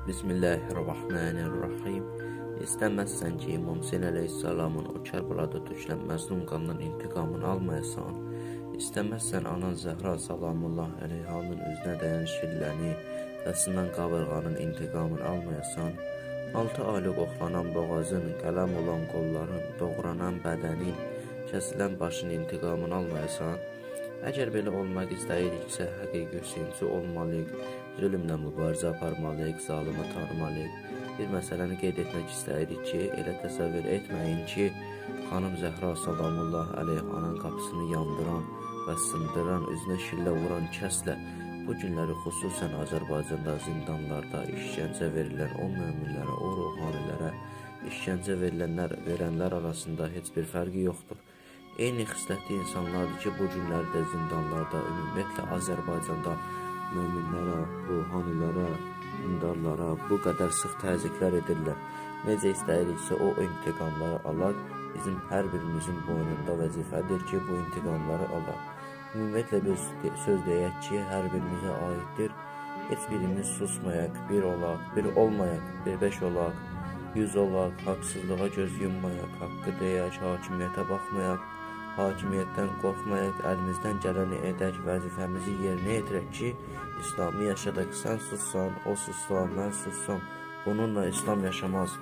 Bismillahirrahmanirrahim. İstəməzsən ki, İmam Hüseyn əleyhissalamın o Kərbəlada tökülən məzlum qanının intiqamını almayasan, İstəməzsən anan Zəhra salamullah əleyhanın üzünə dəyən şilləni və sınan qabırğanın intiqamını almayasan, 6 aylıq oxlanan boğazın, qələm olan qolların, doğranan bədənin, kəsilən başın intiqamını almayasan, əgər belə olmaq istəyiriksə, həqiqi hüseynçi olmalıyıq, zülmlə mübarizə aparmalıyıq, zalımı tanımalıyıq. Bir məsələni qeyd etmək istəyirik ki, elə təsəvvür etməyin ki, xanım Zəhra salamullah əleyhanın qapısını yandıran və sındıran, üzünə şillə vuran kəslə bu günləri xüsusən Azərbaycanda zindanlarda işgəncə verilən o möminlərə, o ruhanilərə işgəncə verənlər arasında heç bir fərqi yoxdur. Eyni xislətli insanlardır ki, bu günlərdə zindanlarda, ümumiyyətlə Azərbaycanda möminlərə, ruhanilərə, dindarlara bu qədər sıx təzyiqlər edirlər. Necə istəyiriksə o intiqamları alaq, bizim hər birimizin boynunda vəzifədir ki, bu intiqamları alaq. Ümumiyyətlə bir söz deyək ki, hər birimizə aiddir. Heç birimiz susmayaq, bir olaq, bir olmayaq, bir beş olaq, 100 olaq, haqsızlığa göz yummayaq, haqqı deyək, hakimiyyətə baxmayaq, hakimiyyətdən qorxmayaq, əlimizdən gələni edək, vəzifəmizi yerinə yetirək ki, İslamı yaşadaq. Sən sussan, o sussa, mən sussam, bununla İslam yaşamaz.